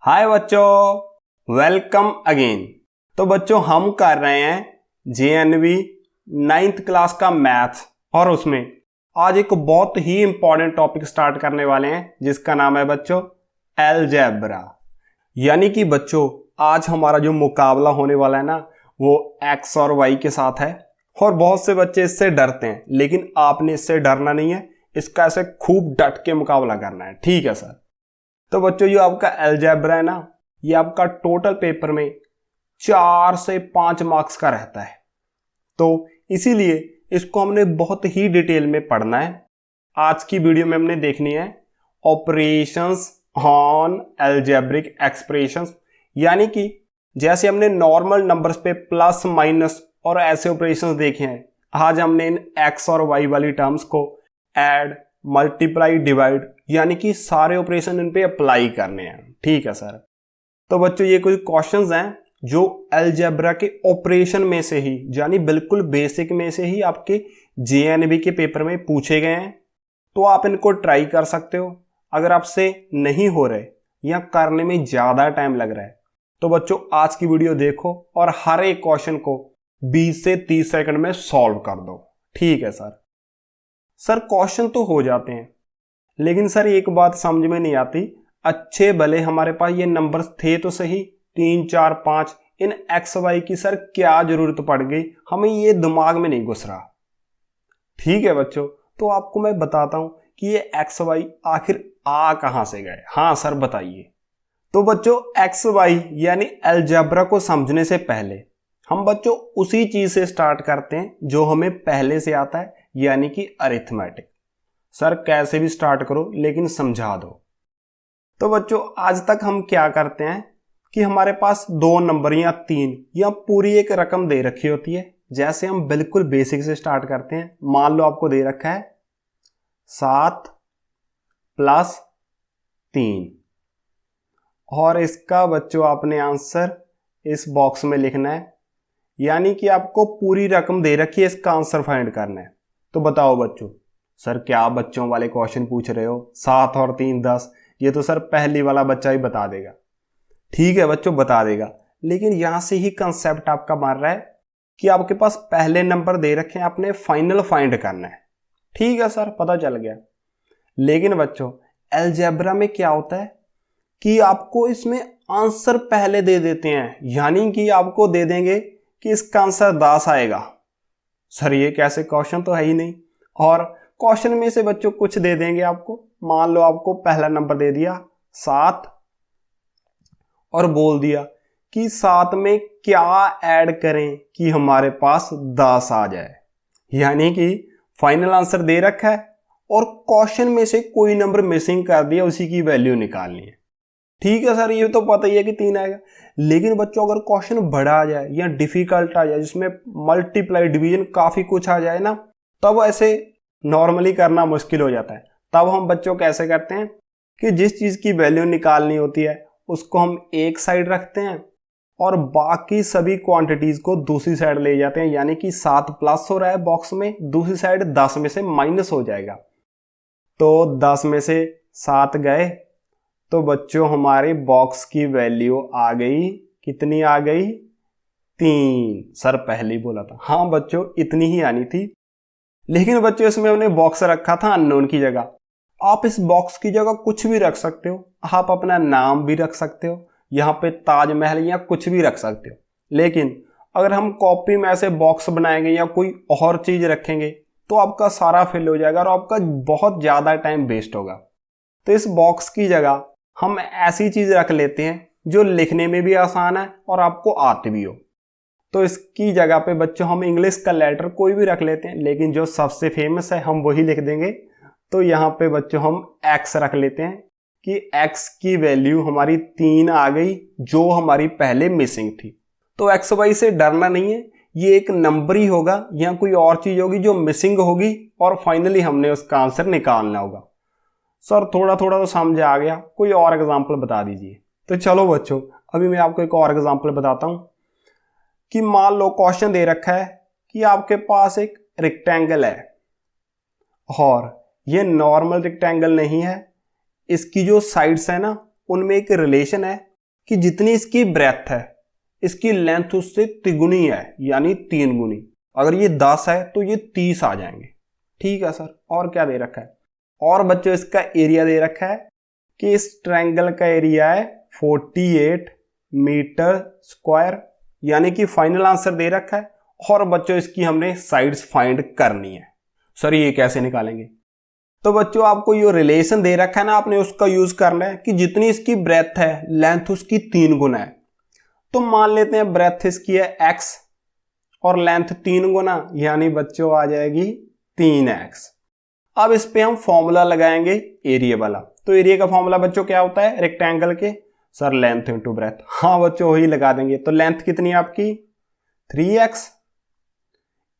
हाय बच्चों, welcome again. तो बच्चों हम कर रहे हैं JNV 9th क्लास का मैथ्स और उसमें आज एक बहुत ही इंपॉर्टेंट टॉपिक स्टार्ट करने वाले हैं जिसका नाम है बच्चों अलजेब्रा। यानी कि बच्चों आज हमारा जो मुकाबला होने वाला है ना वो x और y के साथ है। और बहुत से बच्चे इससे डरते हैं, लेकिन आपने इससे डरना नहीं है, इसका ऐसे खूब डट के मुकाबला करना है। ठीक है सर। तो बच्चों जो आपका अलजेब्रा है ना, ये आपका टोटल पेपर में 4 से 5 मार्क्स का रहता है, तो इसीलिए इसको हमने बहुत ही डिटेल में पढ़ना है। आज की वीडियो में हमने देखनी है ऑपरेशंस ऑन अलजेब्रिक एक्सप्रेशंस, यानी कि जैसे हमने नॉर्मल नंबर्स पे प्लस माइनस और ऐसे ऑपरेशंस देखे हैं, आज हमने इन एक्स और वाई वाली टर्म्स को ऐड मल्टीप्लाई डिवाइड यानी कि सारे ऑपरेशन इन पे अप्लाई करने हैं। ठीक है सर। तो बच्चों ये कुछ क्वेश्चंस हैं जो अलजेब्रा के ऑपरेशन में से ही, यानी बिल्कुल बेसिक में से ही आपके JNV के पेपर में पूछे गए हैं, तो आप इनको ट्राई कर सकते हो। अगर आपसे नहीं हो रहे या करने में ज़्यादा टाइम लग रहा है तो बच्चों आज की वीडियो देखो और हर एक क्वेश्चन को 20 से 30 सेकंड में सॉल्व कर दो। ठीक है सर। सर क्वेश्चन तो हो जाते हैं, लेकिन सर एक बात समझ में नहीं आती, अच्छे भले हमारे पास ये नंबर्स थे तो सही 3 4 5, इन एक्स वाई की सर क्या जरूरत पड़ गई, हमें ये दिमाग में नहीं घुस रहा। ठीक है बच्चों, तो आपको मैं बताता हूं कि ये एक्स वाई आखिर आ कहां से गए। हाँ सर बताइए। तो बच्चों एक्स वाई यानी अलजेब्रा को समझने से पहले हम बच्चों उसी चीज से स्टार्ट करते हैं जो हमें पहले से आता है, यानी कि अरिथमेटिक। सर कैसे भी स्टार्ट करो लेकिन समझा दो। तो बच्चों आज तक हम क्या करते हैं कि हमारे पास 2 नंबर या 3 या पूरी एक रकम दे रखी होती है। जैसे हम बिल्कुल बेसिक से स्टार्ट करते हैं, मान लो आपको दे रखा है 7 + 3 और इसका बच्चों आपने आंसर इस बॉक्स में लिखना है, यानी कि आपको पूरी रकम दे रखी है, इसका आंसर फाइंड करना है। तो बताओ बच्चों, सर क्या बच्चों वाले क्वेश्चन पूछ रहे हो, 7 और 3 10, ये तो सर पहली वाला बच्चा ही बता देगा। ठीक है बच्चों बता देगा, लेकिन यहां से ही कंसेप्ट आपका मार रहा है कि आपके पास पहले नंबर दे रखे हैं, आपने फाइनल फाइंड करना है। ठीक है सर पता चल गया। लेकिन बच्चों अलजेब्रा में क्या होता है कि आपको इसमें आंसर पहले दे देते हैं, यानी कि आपको दे देंगे कि इसका आंसर 10 आएगा। सर ये कैसे, क्वेश्चन तो है ही नहीं। और क्वेश्चन में से बच्चों कुछ दे देंगे आपको, मान लो आपको पहला नंबर दे दिया 7 और बोल दिया कि 7 में क्या ऐड करें कि हमारे पास 10 आ जाए, यानी कि फाइनल आंसर दे रखा है और क्वेश्चन में से कोई नंबर मिसिंग कर दिया, उसी की वैल्यू निकालनी है। ठीक है सर ये तो पता ही है कि 3 आएगा, लेकिन बच्चों अगर क्वेश्चन बड़ा आ जाए या डिफिकल्ट आ जाए जिसमें मल्टीप्लाई डिवीजन काफी कुछ आ जाए ना, तब ऐसे नॉर्मली करना मुश्किल हो जाता है। तब हम बच्चों कैसे करते हैं कि जिस चीज की वैल्यू निकालनी होती है उसको हम एक साइड रखते हैं और बाकी सभी क्वांटिटीज को दूसरी साइड ले जाते हैं, यानी कि 7 प्लस हो रहा है बॉक्स में, दूसरी साइड 10 में से माइनस हो जाएगा। तो 10 में से 7 गए तो बच्चों हमारे बॉक्स की वैल्यू आ गई, कितनी आ गई, 3। सर पहले ही बोला था। हाँ बच्चों इतनी ही आनी थी, लेकिन बच्चों इसमें हमने बॉक्स रखा था अननोन की जगह। आप इस बॉक्स की जगह कुछ भी रख सकते हो, आप अपना नाम भी रख सकते हो, यहाँ पे ताजमहल या कुछ भी रख सकते हो। लेकिन अगर हम कॉपी में ऐसे बॉक्स बनाएंगे या कोई और चीज रखेंगे तो आपका सारा फिल हो जाएगा और आपका बहुत ज्यादा टाइम वेस्ट होगा। तो इस बॉक्स की जगह हम ऐसी चीज रख लेते हैं जो लिखने में भी आसान है और आपको आती भी हो। तो इसकी जगह पे बच्चों हम इंग्लिश का लेटर कोई भी रख लेते हैं, लेकिन जो सबसे फेमस है हम वही लिख देंगे। तो यहाँ पे बच्चों हम x रख लेते हैं कि x की वैल्यू हमारी 3 आ गई, जो हमारी पहले मिसिंग थी। तो एक्स वाई से डरना नहीं है, ये एक नंबर ही होगा या कोई और चीज होगी जो मिसिंग होगी और फाइनली हमने उसका आंसर निकालना होगा। सर थोड़ा थोड़ा तो समझ आ गया, कोई और एग्जाम्पल बता दीजिए। तो चलो बच्चों अभी मैं आपको एक और एग्जाम्पल बताता हूं कि मान लो क्वेश्चन दे रखा है कि आपके पास एक रेक्टेंगल है और ये नॉर्मल रेक्टेंगल नहीं है, इसकी जो साइड्स है ना उनमें एक रिलेशन है कि जितनी इसकी ब्रेथ है इसकी लेंथ उससे तिगुनी है, यानी 3 गुनी। अगर ये 10 है तो ये 30 आ जाएंगे। ठीक है सर। और क्या दे रखा है? और बच्चों इसका एरिया दे रखा है कि इस ट्रायंगल का एरिया है 48 मीटर स्क्वायर, यानी कि फाइनल आंसर दे रखा है। और बच्चों इसकी हमने साइड्स फाइंड करनी है। सर ये कैसे निकालेंगे? तो बच्चों आपको ये रिलेशन दे रखा है ना, आपने उसका यूज करना है कि जितनी इसकी ब्रेथ है लेंथ उसकी 3 गुना है। तो मान लेते हैं ब्रेथ इसकी है x और लेंथ 3 गुना, यानी बच्चों आ जाएगी 3x। अब इस पे हम फॉर्मूला लगाएंगे एरिया वाला। तो एरिया का फॉर्मूला बच्चों क्या होता है रेक्टेंगल के? Sir length into breadth. हाँ बच्चों वही लगा देंगे। तो लेंथ कितनी है आपकी 3x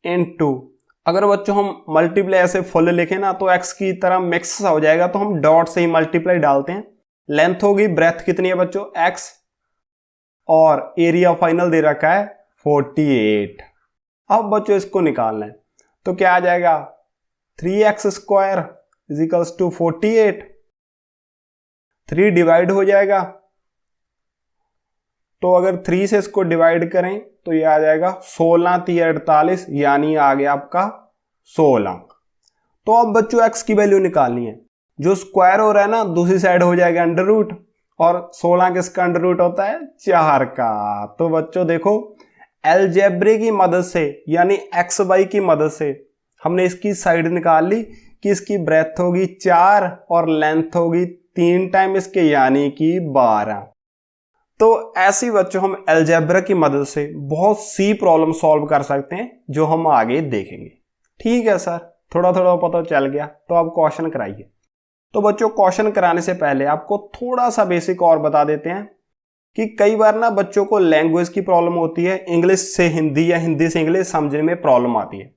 इंटू, अगर बच्चों हम मल्टीप्लाई ऐसे फुल लिखें ना तो x की तरह मिक्स हो जाएगा, तो हम डॉट से ही मल्टीप्लाई डालते हैं। लेंथ होगी, ब्रेथ कितनी है बच्चों x, और एरिया फाइनल दे रखा है 48। अब बच्चों इसको निकालना है तो क्या आ जाएगा 3x square is equals to 48। 3 divide हो जाएगा, तो अगर 3 से इसको डिवाइड करें तो ये आ जाएगा 16 3 48, यानी आ गया आपका 16। तो अब बच्चों x की वैल्यू निकालनी है। जो स्क्वायर हो रहा है ना दूसरी साइड हो जाएगा अंडर रूट, और 16 किसका अंडर रूट होता है 4 का। तो बच्चों देखो अलजेब्रे की मदद से यानी एक्स वाई की मदद से हमने इसकी साइड निकाल ली कि इसकी ब्रेथ होगी 4 और लेंथ होगी 3 टाइम इसके, यानी कि 12। तो ऐसी बच्चों हम अलजेब्रा की मदद से बहुत सी प्रॉब्लम सॉल्व कर सकते हैं जो हम आगे देखेंगे। ठीक है सर, थोड़ा थोड़ा पता चल गया। तो आप क्वेश्चन कराइए। तो बच्चों क्वेश्चन कराने से पहले आपको थोड़ा सा बेसिक और बता देते हैं कि कई बार ना बच्चों को लैंग्वेज की प्रॉब्लम होती है, इंग्लिश से हिंदी या हिंदी से इंग्लिश समझने में प्रॉब्लम आती है।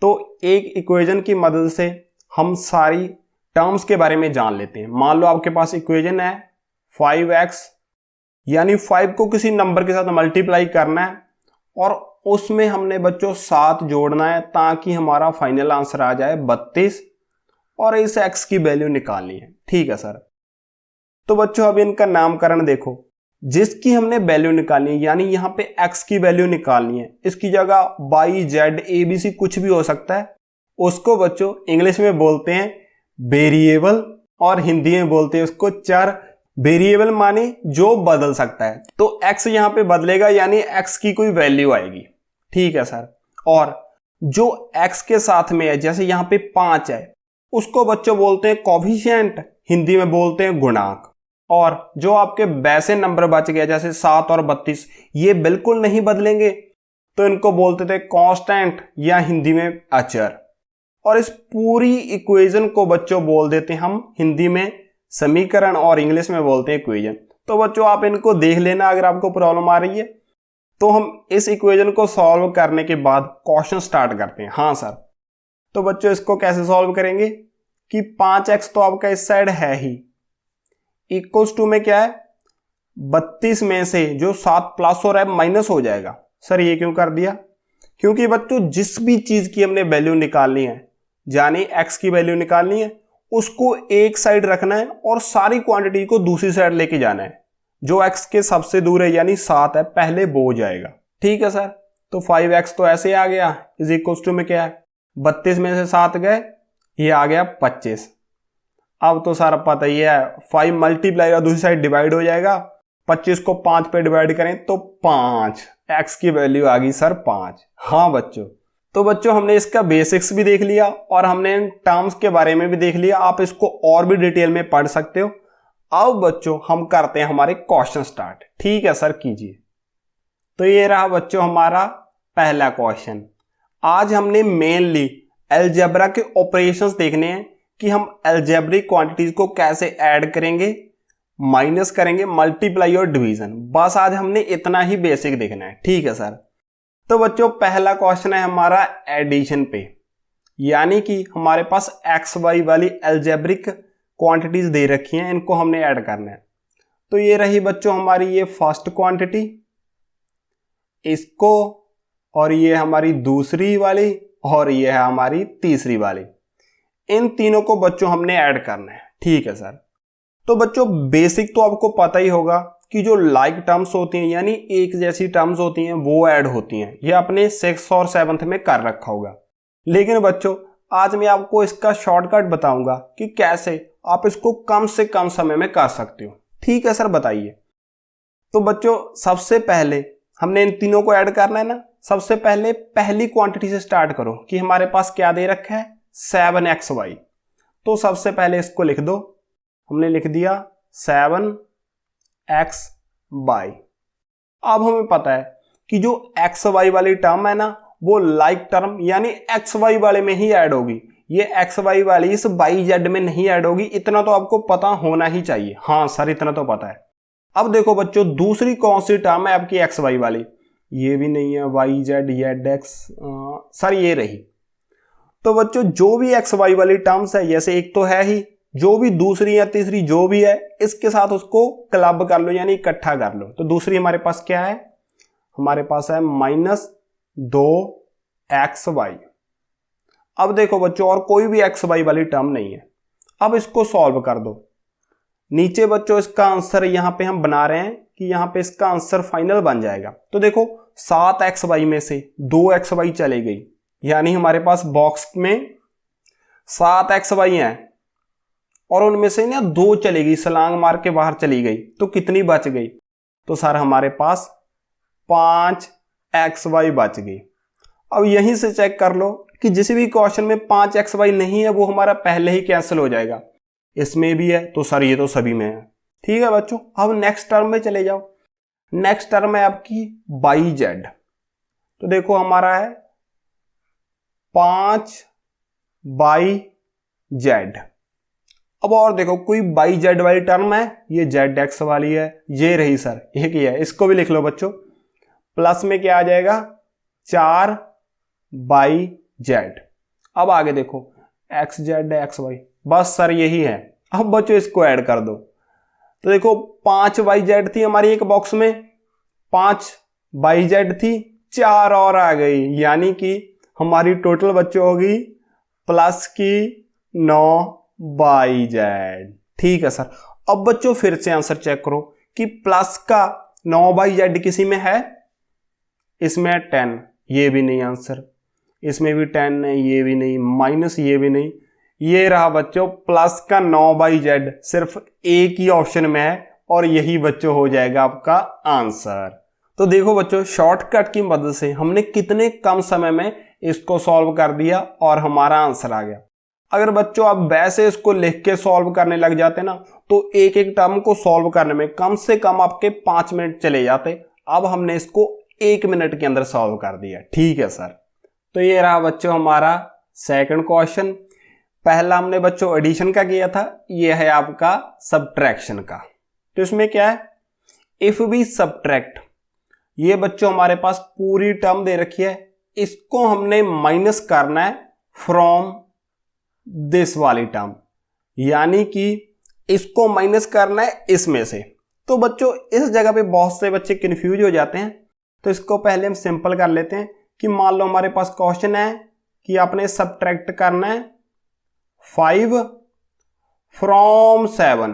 तो एक इक्वेशन की मदद से हम सारी टर्म्स के बारे में जान लेते हैं। मान लो आपके पास इक्वेशन है 5x, यानी 5 को किसी नंबर के साथ मल्टीप्लाई करना है और उसमें हमने बच्चों 7 जोड़ना है ताकि हमारा फाइनल आंसर आ जाए 32, और इस x की वैल्यू निकालनी है। ठीक है सर। तो बच्चों अब इनका नामकरण देखो, जिसकी हमने वैल्यू निकालनी है, यानी यहां पे x की वैल्यू निकालनी है, इसकी जगह y z a b c कुछ भी हो सकता है। उसको बच्चों इंग्लिश में बोलते हैं वेरिएबल और हिंदी में बोलते हैं उसको चर। वेरिएबल माने जो बदल सकता है, तो x यहां पे बदलेगा यानी x की कोई वैल्यू आएगी। ठीक है सर। और जो x के साथ में है, जैसे यहां पे 5 है, उसको बच्चों बोलते हैं कोफिशिएंट, हिंदी में बोलते हैं गुणांक। और जो आपके वैसे नंबर बच गए जैसे 7 और 32, ये बिल्कुल नहीं बदलेंगे, तो इनको बोलते थे कांस्टेंट या हिंदी में अचर। और इस पूरी इक्वेशन को बच्चों बोल देते हैं हम हिंदी में समीकरण और इंग्लिश में बोलते हैं इक्वेशन। तो बच्चों आप इनको देख लेना अगर आपको प्रॉब्लम आ रही है। तो हम इस इक्वेशन को सॉल्व करने के बाद क्वेश्चन स्टार्ट करते हैं। हाँ सर। तो बच्चों इसको कैसे सॉल्व करेंगे कि 5x तो आपका इस साइड है ही, इक्वल्स टू में क्या है 32 में से जो 7 प्लस हो रहा है माइनस हो जाएगा। सर ये क्यों कर दिया? क्योंकि बच्चों जिस भी चीज की हमने वैल्यू निकालनी है, यानी x की वैल्यू निकालनी है, उसको एक साइड रखना है और सारी क्वांटिटी को दूसरी साइड लेके जाना है। जो x के सबसे दूर है यानी 7 है, पहले वो जाएगा। ठीक है सर। तो 5x तो ऐसे आ गया इज इक्वल्स टू में क्या है 32 में से 7 गए, ये आ गया 25। अब तो सारा पता ही है 5 मल्टीप्लाई और दूसरी साइड डिवाइड हो जाएगा। 25 को 5 पे डिवाइड करें तो 5, x की वैल्यू आ गई सर 5। हाँ बच्चों। तो बच्चों हमने इसका बेसिक्स भी देख लिया और हमने टर्म्स के बारे में भी देख लिया। आप इसको और भी डिटेल में पढ़ सकते हो। अब बच्चों हम करते हैं हमारे क्वेश्चन स्टार्ट। ठीक है सर, कीजिए। तो ये रहा बच्चों हमारा पहला क्वेश्चन। आज हमने मेनली अलजेब्रा के ऑपरेशंस देखने हैं कि हम अलजेब्रिक क्वांटिटीज को कैसे ऐड करेंगे, माइनस करेंगे, मल्टीप्लाई और डिवीजन। बस आज हमने इतना ही बेसिक देखना है। ठीक है सर। तो बच्चों पहला क्वेश्चन है हमारा एडिशन पे, यानी कि हमारे पास एक्स वाई वाली अलजेब्रिक क्वांटिटीज दे रखी हैं, इनको हमने ऐड करना है। तो ये रही बच्चों हमारी ये फर्स्ट क्वांटिटी, इसको, और ये हमारी दूसरी वाली, और ये है हमारी तीसरी वाली। इन तीनों को बच्चों हमने ऐड करना है। ठीक है सर। तो बच्चों बेसिक तो आपको पता ही होगा की जो लाइक टर्म्स होती हैं यानी एक जैसी टर्म्स होती हैं वो ऐड होती हैं। ये अपने 6th और 7th में कर रखा होगा। लेकिन बच्चों आज मैं आपको इसका शॉर्टकट बताऊंगा कि कैसे आप इसको कम से कम समय में कर सकते हो। ठीक है सर, बताइए। तो बच्चों सबसे पहले हमने इन तीनों को ऐड करना है ना। सबसे पहले पहली क्वांटिटी से स्टार्ट करो कि हमारे पास क्या दे रखा है 7xy। तो सबसे पहले इसको लिख दो। हमने लिख दिया 7xy। अब हमें पता है कि जो xy वाली टर्म है ना वो लाइक टर्म यानी xy वाले में ही ऐड होगी। ये xy वाली इस yz में नहीं ऐड होगी। इतना तो आपको पता होना ही चाहिए। हाँ सर, इतना तो पता है। अब देखो बच्चों दूसरी कौन सी टर्म है आपकी xy वाली। ये भी नहीं है, yz zx सर ये रही। तो बच्चों जो भी xy वाली टर्म्स है जैसे एक तो है ही, जो भी दूसरी या तीसरी जो भी है इसके साथ उसको क्लब कर लो यानी इकट्ठा कर लो। तो दूसरी हमारे पास क्या है, हमारे पास है -2xy। अब देखो बच्चों और कोई भी xy वाली टर्म नहीं है। अब इसको सॉल्व कर दो। नीचे बच्चों इसका आंसर यहां पे हम बना रहे हैं कि यहां पे इसका आंसर फाइनल बन जाएगा। तो देखो 7xy में से 2xy चले गई यानी हमारे पास बॉक्स में 7xy हैं और उनमें से ना 2 चली गई, छलांग मार के बाहर चली गई। तो कितनी बच गई? तो सर हमारे पास 5xy बच गई। अब यहीं से चेक कर लो कि जिस भी क्वेश्चन में 5xy नहीं है वो हमारा पहले ही कैंसिल हो जाएगा। इसमें भी है तो सर ये तो सभी में है। ठीक है बच्चों, अब नेक्स्ट टर्म में चले जाओ। नेक्स्ट टर्म है आपकी yz। तो देखो हमारा है 5yz। अब और देखो कोई yz वाली टर्म है, ये zx वाली है, ये रही सर एक ही है। इसको भी लिख लो बच्चों। प्लस में क्या आ जाएगा 4yz। अब आगे देखो xz xy, बस सर यही है। अब बच्चों इसको ऐड कर दो। तो देखो 5yz थी हमारी एक बॉक्स में, 5yz थी, 4 और आ गई यानी कि हमारी टोटल बच्चों होगी प्लस की 9yz। ठीक है सर। अब बच्चों फिर से आंसर चेक करो कि प्लस का 9yz किसी में है, इसमें 10, ये भी नहीं आंसर। इसमें भी 10 है, ये भी नहीं, माइनस ये भी नहीं। ये रहा बच्चों प्लस का 9yz, सिर्फ एक ही ऑप्शन में है और यही बच्चों हो जाएगा आपका आंसर। तो देखो बच्चों शॉर्टकट की मदद से हमने कितने कम समय में इसको सॉल्व कर दिया और हमारा आंसर आ गया। अगर बच्चों आप वैसे इसको लिख के सॉल्व करने लग जाते ना तो एक एक टर्म को सॉल्व करने में कम से कम आपके 5 मिनट चले जाते। अब हमने इसको 1 मिनट के अंदर सॉल्व कर दिया। ठीक है सर। तो ये रहा बच्चों हमारा सेकंड क्वेश्चन। पहला हमने बच्चों एडिशन का किया था, ये है आपका सब्ट्रैक्शन का। तो इसमें क्या है, इफ वी सब्ट्रैक्ट, ये बच्चों हमारे पास पूरी टर्म दे रखी है, इसको हमने माइनस करना है फ्रॉम दिस वाली टर्म, यानी कि इसको माइनस करना है इसमें से। तो बच्चों इस जगह पे बहुत से बच्चे कंफ्यूज हो जाते हैं। तो इसको पहले हम सिंपल कर लेते हैं कि मान लो हमारे पास क्वेश्चन है कि आपने सब्ट्रैक्ट करना है 5 फ्रॉम 7।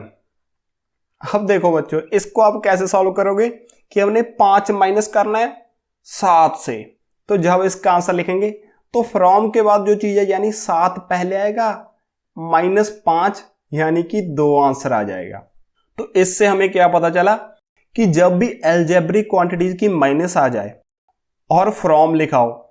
अब देखो बच्चों इसको आप कैसे सॉल्व करोगे कि हमने 5 माइनस करना है 7 से। तो जब इसका आंसर लिखेंगे तो फ्रॉम के बाद जो चीज है यानी 7 पहले आएगा, -5 यानी कि 2 आंसर आ जाएगा। तो इससे हमें क्या पता चला कि जब भी अलजेब्रिक क्वांटिटीज की माइनस आ जाए और फ्रॉम लिखा हो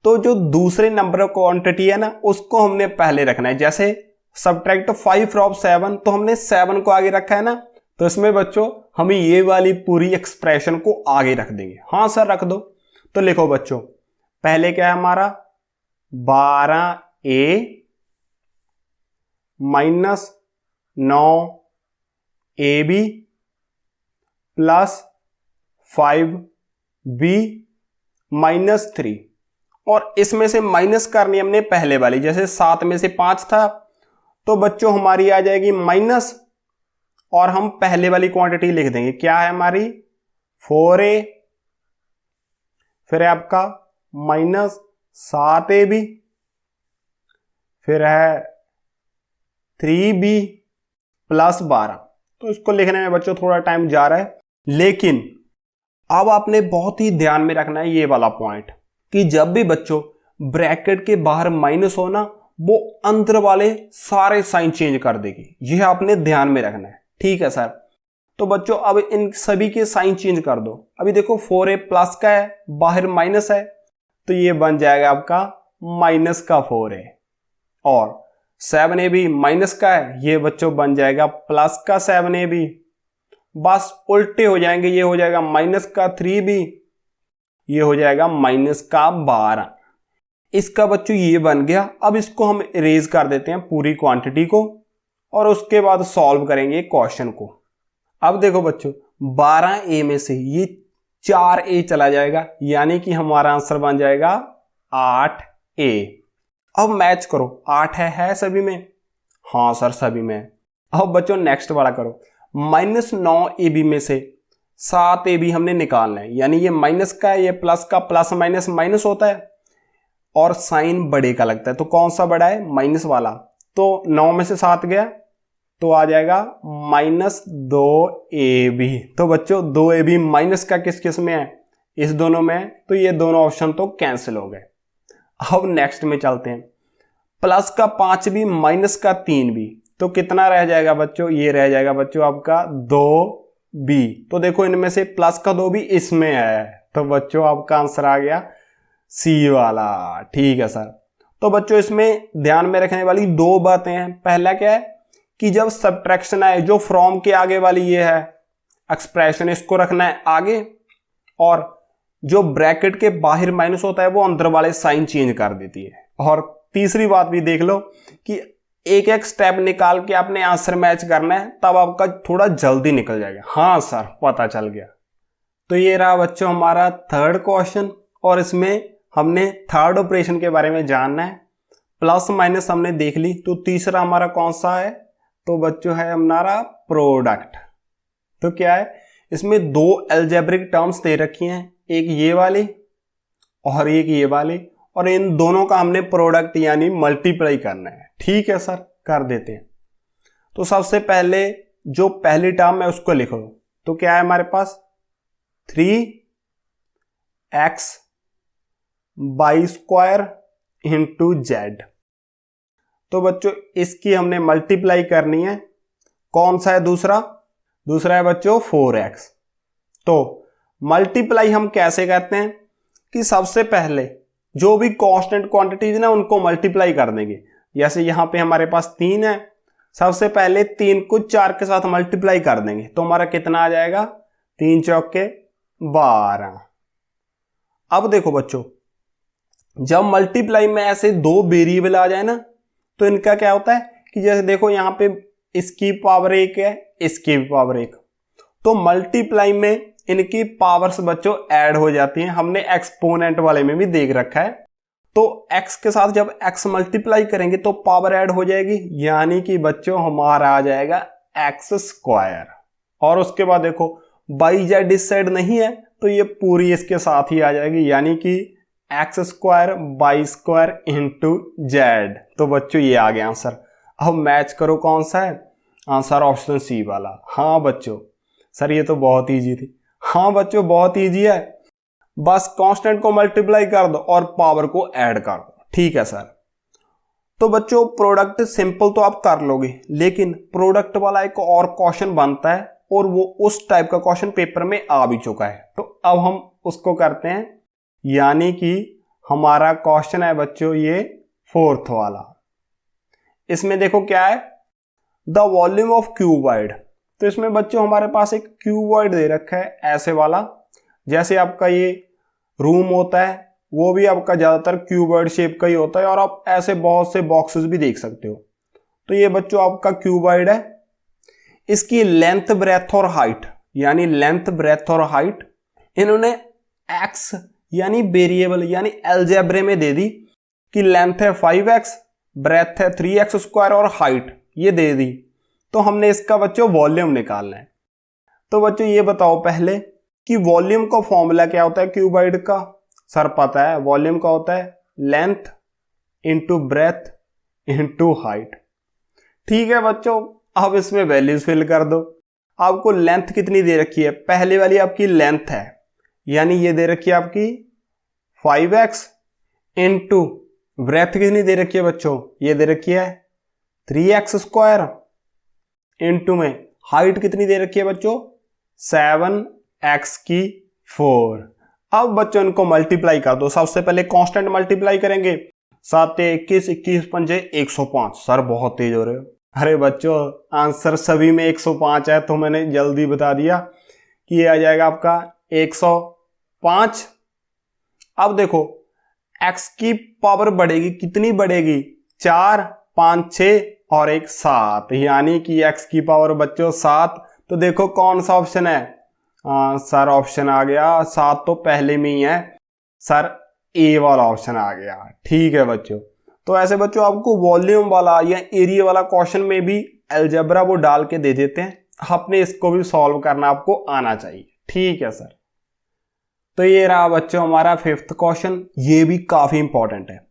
तो जो दूसरे नंबर क्वांटिटी है ना उसको हमने पहले रखना है। जैसे सब्ट्रैक्ट 5 फ्रॉम 7 तो हमने 7 को आगे रखा है ना, तो इसमें बच्चों हम ये वाली पूरी एक्सप्रेशन को आगे रख देंगे। हाँ सर रख दो। तो लिखो बच्चों पहले क्या है हमारा 12a minus 9ab plus 5b minus 3, और इसमें से माइनस करनी हमने पहले वाली, जैसे 7 में से 5 था तो बच्चों हमारी आ जाएगी माइनस, और हम पहले वाली क्वांटिटी लिख देंगे। क्या है हमारी 4a, फिर है आपका -7ab, फिर है 3b प्लस 12। तो इसको लिखने में बच्चों थोड़ा टाइम जा रहा है लेकिन अब आपने बहुत ही ध्यान में रखना है ये वाला पॉइंट कि जब भी बच्चों ब्रैकेट के बाहर माइनस हो ना, वो अंदर वाले सारे साइन चेंज कर देगी। यह आपने ध्यान में रखना है, ठीक है सर। तो बच्चों अब इन सभी के साइन चेंज कर दो। अभी देखो 4a प्लस का है, बाहर माइनस है, तो ये बन जाएगा आपका माइनस का 4a। और 7a भी माइनस का है, ये बच्चों बन जाएगा प्लस का 7a भी। बस उल्टे हो जाएंगे, ये हो जाएगा माइनस का 3b, ये हो जाएगा माइनस का 12। इसका बच्चों ये बन गया। अब इसको हम इरेज कर देते हैं पूरी क्वांटिटी को, और उसके बाद सॉल्व करेंगे क्वेश्चन को। अब देखो बच्चों 12a में से ये 4a चला जाएगा, यानी कि हमारा आंसर बन जाएगा 8a। अब मैच करो, 8 है सभी में? हाँ सर सभी में। अब बच्चों नेक्स्ट वाला करो। -9ab में से 7ab हमने निकालना है, यानी ये माइनस का है, ये प्लस का, प्लस माइनस माइनस होता है और साइन बड़े का लगता है। तो कौन सा बड़ा है? माइनस वाला। तो 9 में से 7 गया तो आ जाएगा -2ab। तो बच्चों 2ab माइनस का किस किस में है? इस दोनों में। तो ये दोनों ऑप्शन तो कैंसिल हो गए। अब नेक्स्ट में चलते हैं। प्लस का 5b माइनस का 3b, तो कितना रह जाएगा बच्चों? ये रह जाएगा बच्चों आपका 2b। तो देखो इनमें से प्लस का 2b इसमें है, तो बच्चों आपका आंसर आ गया सी वाला, ठीक है सर। तो बच्चों इसमें ध्यान में रखने वाली दो बातें हैं। पहला क्या है कि जब सब्ट्रैक्शन आए, जो फ्रॉम के आगे वाली ये है एक्सप्रेशन, इसको रखना है आगे, और जो ब्रैकेट के बाहर माइनस होता है वो अंदर वाले साइन चेंज कर देती है। और तीसरी बात भी देख लो कि एक एक स्टेप निकाल के आपने आंसर मैच करना है, तब आपका थोड़ा जल्दी निकल जाएगा। हाँ सर पता चल गया। तो ये रहा बच्चों हमारा थर्ड क्वेश्चन, और इसमें हमने थर्ड ऑपरेशन के बारे में जानना है। प्लस माइनस हमने देख ली, तो तीसरा हमारा कौन सा है? तो बच्चों है हमारा प्रोडक्ट। तो क्या है, इसमें दो अलजेब्रिक टर्म्स दे रखी हैं, एक ये वाली और एक ये वाली, और इन दोनों का हमने प्रोडक्ट यानी मल्टीप्लाई करना है। ठीक है सर, कर देते हैं। तो सबसे पहले जो पहली टर्म है उसको लिख लो। तो क्या है हमारे पास? 3x by square into Z. तो बच्चों इसकी हमने मल्टीप्लाई करनी है। कौन सा है दूसरा? दूसरा है बच्चों 4x। तो मल्टीप्लाई हम कैसे करते हैं कि सबसे पहले जो भी कांस्टेंट क्वांटिटीज ना उनको मल्टीप्लाई कर देंगे। जैसे यहां पे हमारे पास 3 है, सबसे पहले 3 को 4 के साथ मल्टीप्लाई कर देंगे, तो हमारा कितना आ जाएगा? 3 चौके 12। अब देखो बच्चों जब मल्टीप्लाई में ऐसे दो वेरिएबल आ जाए ना, तो इनका क्या होता है कि जैसे देखो यहां पे इसकी पावर 1 है, इसकी भी पावर 1, तो मल्टीप्लाई में इनकी पावर्स बच्चों ऐड हो जाती हैं। हमने एक्सपोनेंट वाले में भी देख रखा है। तो x के साथ जब x मल्टीप्लाई करेंगे तो पावर ऐड हो जाएगी, यानी कि बच्चों हमारा आ जाएगा x स्क्वायर। और उसके बाद देखो बाई जेड इस साइड नहीं है, तो ये पूरी इसके साथ ही आ जाएगी, यानी कि x square by square into Z. तो बच्चों ये आ गया आंसर। अब मैच करो कौन सा है आंसर? ऑप्शन सी वाला। हाँ बच्चों सर ये तो बहुत ईजी थी। हाँ बच्चों बहुत ईजी है, बस कांस्टेंट को मल्टीप्लाई कर दो और पावर को ऐड कर दो। ठीक है सर। तो बच्चों प्रोडक्ट सिंपल तो आप कर लोगे, लेकिन प्रोडक्ट वाला एक और क्वेश्चन बनता है, और वो उस टाइप का क्वेश्चन पेपर में आ भी चुका है। तो अब हम उसको करते हैं, यानी कि हमारा क्वेश्चन है बच्चों ये फोर्थ वाला। इसमें देखो क्या है, द वॉल्यूम ऑफ क्यूबॉइड। तो इसमें बच्चों हमारे पास एक क्यूबॉइड दे रखा है ऐसे वाला, जैसे आपका ये रूम होता है वो भी आपका ज्यादातर क्यूबॉइड शेप का ही होता है, और आप ऐसे बहुत से बॉक्सेस भी देख सकते हो। तो ये बच्चों आपका क्यूबॉइड है। इसकी लेंथ ब्रेथ और हाइट, यानी लेंथ ब्रेथ और हाइट इन्होंने एक्स यानी वेरिएबल यानी अलजेब्रे में दे दी कि लेंथ है 5x, ब्रेथ है 3x स्क्वायर और हाइट ये दे दी। तो हमने इसका बच्चों वॉल्यूम निकालना है। तो बच्चों ये बताओ पहले कि वॉल्यूम का फॉर्मूला क्या होता है क्यूबॉइड का? सर पता है, वॉल्यूम का होता है length into breadth into height. ठीक है बच्चों, अब इसमें वैल्यूज फिल कर दो। आपको लेंथ कितनी दे रखी है, पहले वाली आपकी लेंथ है, यानी ये दे रखी है आपकी 5x इंटू ब्रेथ कितनी दे रखी है बच्चों, ये दे रखी है 3x स्क्वायर इंटू में हाइट कितनी दे रखी है बच्चों 7x की 4। अब बच्चों इनको मल्टीप्लाई कर दो। सबसे पहले कांस्टेंट मल्टीप्लाई करेंगे, 7 21 21 पंजे 105। सर बहुत तेज हो रहे हो। अरे बच्चों आंसर सभी में 105 है, तो मैंने जल्दी बता दिया कि ये आ जाएगा आपका 105। अब देखो x की पावर बढ़ेगी, कितनी बढ़ेगी 4 5 6 और 1 7, यानी कि x की पावर बच्चों 7। तो देखो कौन सा ऑप्शन है, सर ऑप्शन आ गया 7 तो पहले में ही है सर, ए वाला ऑप्शन आ गया। ठीक है बच्चों, तो ऐसे बच्चों आपको वॉल्यूम वाला या एरिया वाला क्वेश्चन में भी अलजेब्रा वो डाल के दे देते हैं, आपने इसको भी सॉल्व करना आपको आना चाहिए। ठीक है सर, तो ये रहा बच्चों हमारा 5th क्वेश्चन, ये भी काफी इंपॉर्टेंट है।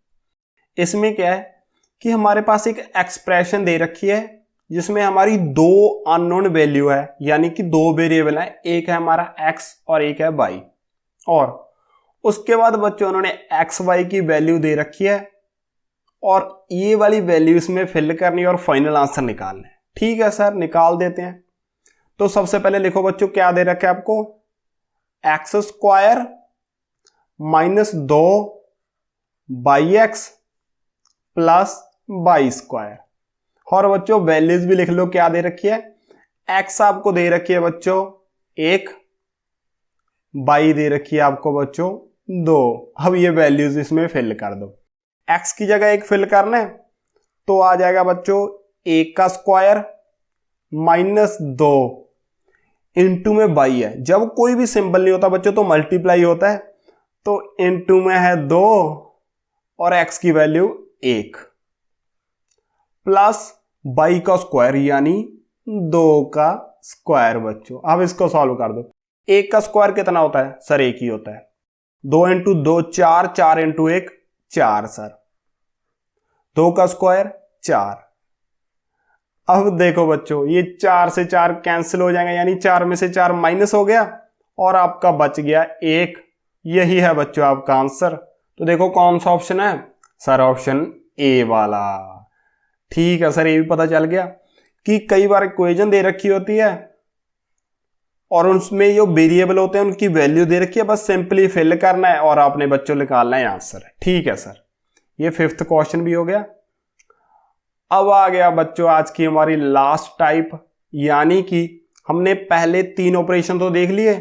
इसमें क्या है कि हमारे पास एक एक्सप्रेशन दे रखी है जिसमें हमारी 2 अननोन वैल्यू है, यानी कि 2 वेरिएबल है, एक है हमारा x और एक है y। और उसके बाद बच्चों उन्होंने एक्स वाई की वैल्यू दे रखी है और ये वाली वैल्यू इसमें फिल करनी और फाइनल आंसर निकालना है। ठीक है सर, निकाल देते हैं। तो सबसे पहले लिखो बच्चों क्या दे रखा है आपको, x square minus 2 by x plus by square. और बच्चों वैल्यूज भी लिख लो क्या दे रखी है, एक्स आपको दे रखी है बच्चों 1, बाई दे रखी है आपको बच्चों 2। अब ये वैल्यूज इसमें फिल कर दो, x की जगह 1 फिल करना है तो आ जाएगा बच्चों 1 का स्क्वायर माइनस 2 इंटू में बाई है। जब कोई भी सिंबल नहीं होता बच्चों तो मल्टीप्लाई होता है, तो इंटू में है 2 और x की वैल्यू 1 प्लस बाई का स्क्वायर यानी 2 का स्क्वायर। बच्चों अब इसको सॉल्व कर दो। 1 का स्क्वायर कितना होता है सर, 1 ही होता है। 2 इंटू 2 4, 4 इंटू 1 4 सर, 2 का स्क्वायर 4। अब देखो बच्चों ये 4 से 4 कैंसिल हो जाएंगे, यानी 4 में से 4 माइनस हो गया और आपका बच गया 1। यही है बच्चों आपका आंसर। तो देखो कौन सा ऑप्शन है सर, ऑप्शन ए वाला। ठीक है सर, ये भी पता चल गया कि कई बार इक्वेशन दे रखी होती है और उसमें जो वेरिएबल होते हैं उनकी वैल्यू दे रखी है, बस सिंपली फिल करना है और आपने बच्चों निकालना है आंसर। ठीक है सर, ये 5th क्वेश्चन भी हो गया। अब आ गया बच्चों आज की हमारी लास्ट टाइप, यानी कि हमने पहले 3 ऑपरेशन तो देख लिए,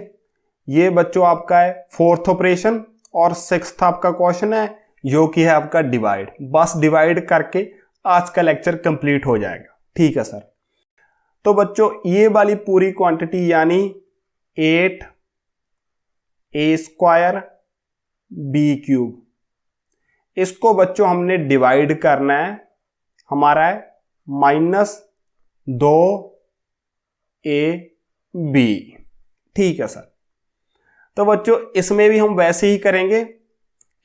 ये बच्चों आपका है 4th ऑपरेशन और 6th आपका क्वेश्चन है जो कि है आपका डिवाइड। बस डिवाइड करके आज का लेक्चर कंप्लीट हो जाएगा। ठीक है सर, तो बच्चों ये वाली पूरी क्वांटिटी यानी 8 a स्क्वायर बी क्यूब, इसको बच्चों हमने डिवाइड करना है, हमारा है -2 ab। ठीक है सर, तो बच्चों इसमें भी हम वैसे ही करेंगे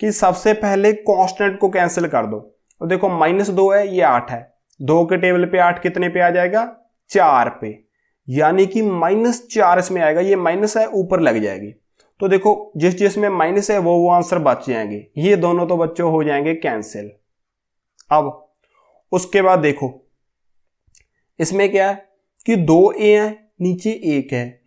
कि सबसे पहले कांस्टेंट को कैंसिल कर दो। तो देखो -2 है, ये 8 है, 2 के टेबल पे 8 कितने पे आ जाएगा 4 पे, यानी कि -4 इसमें आएगा, ये माइनस है ऊपर लग जाएगी। तो देखो जिस जिसमें माइनस है वो आंसर बच जाएंगे, ये दोनों तो बच्चों हो जाएंगे कैंसिल। अब उसके बाद देखो इसमें क्या है कि 2 a है, नीचे 1 है,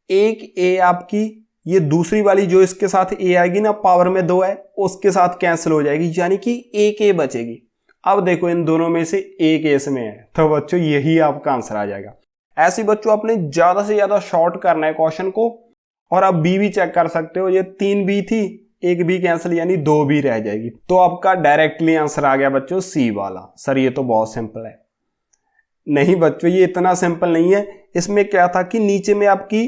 1 a आपकी ये दूसरी वाली जो इसके साथ a आएगी ना पावर में 2 है उसके साथ कैंसिल हो जाएगी, यानी कि 1 a बचेगी। अब देखो इन दोनों में से 1 a इसमें है, तो बच्चों यही आपका आंसर आ जाएगा। ऐसे बच्चों आपने ज्यादा से ज्यादा शॉर्ट करना है क्वेश्चन को। और आप बी भी चेक कर सकते हो, ये 3 बी थी, 1 बी कैंसिल यानी 2 बी रह जाएगी। तो आपका डायरेक्टली आंसर आ गया बच्चों सी वाला। सर ये तो बहुत सिंपल है। नहीं बच्चों ये इतना सिंपल नहीं है, इसमें क्या था कि नीचे में आपकी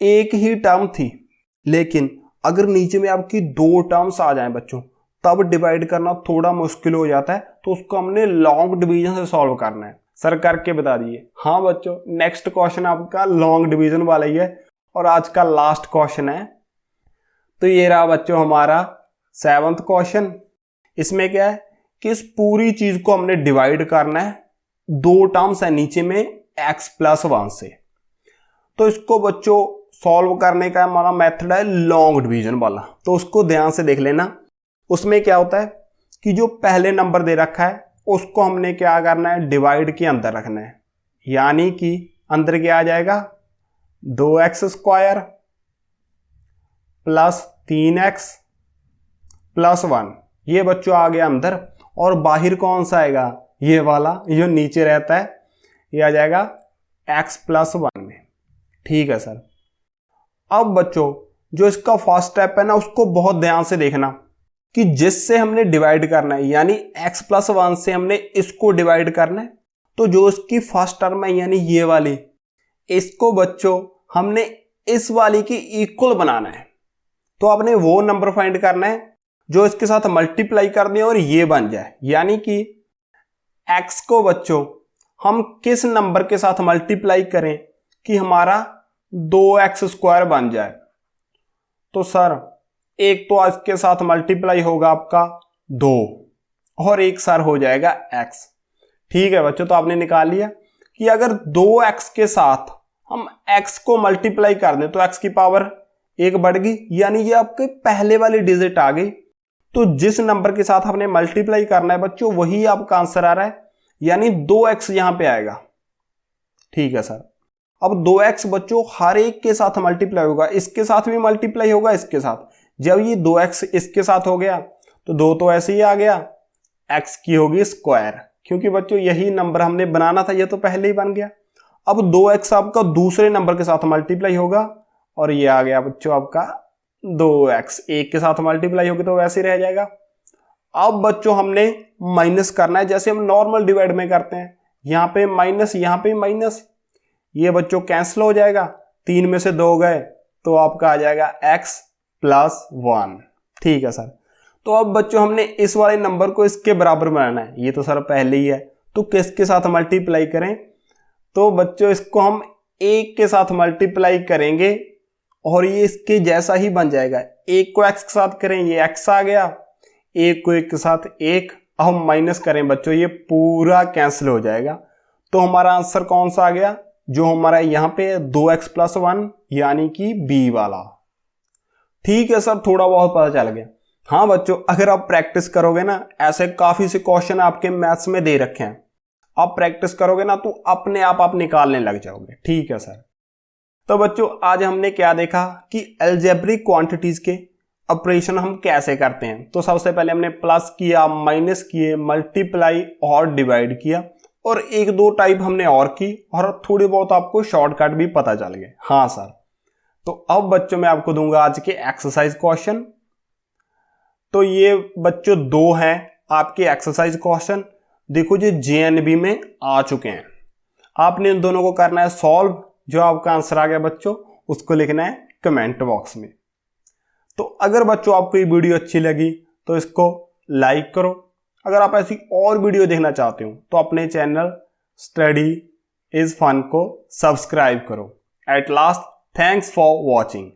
एक ही टर्म थी, लेकिन अगर नीचे में आपकी 2 टर्म्स आ जाएं बच्चों तब डिवाइड करना थोड़ा मुश्किल हो जाता है, तो उसको हमने लॉन्ग डिवीजन से सॉल्व करना है। सर करके बता दिए। हाँ बच्चों नेक्स्ट क्वेश्चन आपका लॉन्ग डिवीजन वाला ही है और आज का लास्ट क्वेश्चन है। तो ये रहा बच्चों हमारा 7th क्वेश्चन। इसमें क्या है कि इस पूरी चीज को हमने डिवाइड करना है, 2 टर्म्स है नीचे में x + 1 से। तो इसको बच्चों सॉल्व करने का हमारा मेथड है लॉन्ग डिवीजन वाला, तो उसको ध्यान से देख लेना। उसमें क्या होता है कि जो पहले नंबर दे रखा है उसको हमने क्या करना है, डिवाइड के अंदर रखना है, यानी कि अंदर क्या आ जाएगा 2x² प्लस 3x प्लस 1, ये बच्चों आ गया अंदर। और बाहर कौन सा आएगा, ये वाला जो नीचे रहता है, ये आ जाएगा x प्लस 1 में। ठीक है सर। अब बच्चों जो इसका फर्स्ट स्टेप है ना, उसको बहुत ध्यान से देखना कि जिससे हमने डिवाइड करना है, यानी x प्लस 1 से हमने इसको डिवाइड करना है, तो जो इसकी फर्स्ट टर्म है यानी ये वाली, इसको बच्चों हमने इस वाली की इक्वल बनाना है। तो आपने वो नंबर फाइंड करना है जो इसके साथ मल्टीप्लाई कर दें और ये बन जाए, यानी कि x को बच्चों हम किस नंबर के साथ मल्टीप्लाई करें कि हमारा 2x² बन जाए। तो सर एक तो इसके साथ मल्टीप्लाई होगा आपका 2 और एक सर हो जाएगा x। ठीक है बच्चों, तो आपने निकाल लिया कि अगर 2x के साथ हम x को मल्टीप्लाई कर दें तो x की पावर 1 बढ़ गई, यानी ये आपके पहले वाली डिजिट आ गई। तो जिस नंबर के साथ आपने मल्टीप्लाई करना है बच्चों वही आपका आंसर आ रहा है, यानी 2x यहां पे आएगा। ठीक है सर। अब 2x बच्चों हर एक के साथ मल्टीप्लाई होगा, इसके साथ भी मल्टीप्लाई होगा, इसके साथ। जब ये 2x इसके साथ हो गया तो 2 तो ऐसे ही आ गया, x की होगी स्क्वायर, क्योंकि बच्चों यही नंबर हमने बनाना था, ये तो पहले ही बन गया। अब 2x आपका दूसरे नंबर के साथ मल्टीप्लाई होगा और ये आ गया बच्चों आपका 2x, एक के साथ मल्टीप्लाई होगी तो वैसे ही रह जाएगा। अब बच्चों हमने माइनस करना है, जैसे हम नॉर्मल डिवाइड में करते हैं, यहां पे माइनस यहां पे माइनस, ये बच्चों कैंसिल हो जाएगा, 3 में से 2 गए तो आपका आ जाएगा x प्लस 1। ठीक है सर। तो अब बच्चों हमने इस वाले नंबर को इसके बराबर बनाना है, ये तो सर पहले ही है, तो किसके साथ मल्टीप्लाई करें, तो बच्चों इसको हम 1 के साथ मल्टीप्लाई करेंगे और ये इसके जैसा ही बन जाएगा। 1 को x के साथ करें, ये x आ गया, 1 को 1 के साथ 1, अब हम माइनस करें बच्चों, ये पूरा कैंसिल हो जाएगा। तो हमारा आंसर कौन सा आ गया, जो हमारा यहां पे 2x प्लस 1 यानी कि b वाला। ठीक है सर, थोड़ा बहुत पता चल गया। हाँ बच्चों, अगर आप प्रैक्टिस करोगे ना, ऐसे काफी से क्वेश्चन आपके मैथ्स में दे रखे हैं, आप प्रैक्टिस करोगे ना तो अपने आप निकालने लग जाओगे। ठीक है सर। तो बच्चों आज हमने क्या देखा कि अलजेब्रिक क्वांटिटीज के ऑपरेशन हम कैसे करते हैं। तो सबसे पहले हमने प्लस किया, माइनस किए, मल्टीप्लाई और डिवाइड किया, और 1-2 टाइप हमने और की, और थोड़ी बहुत आपको शॉर्टकट भी पता चल गए। हाँ सर। तो अब बच्चों मैं आपको दूंगा आज के एक्सरसाइज क्वेश्चन। तो ये बच्चों 2 हैं आपके एक्सरसाइज क्वेश्चन, देखो जो जेएनबी में आ चुके हैं। आपने इन दोनों को करना है सॉल्व, जो आपका आंसर आ गया बच्चों उसको लिखना है कमेंट बॉक्स में। तो अगर बच्चों आपको ये वीडियो अच्छी लगी तो इसको लाइक करो। अगर आप ऐसी और वीडियो देखना चाहते हो तो अपने चैनल स्टडी इज फन को सब्सक्राइब करो। At last, thanks for watching.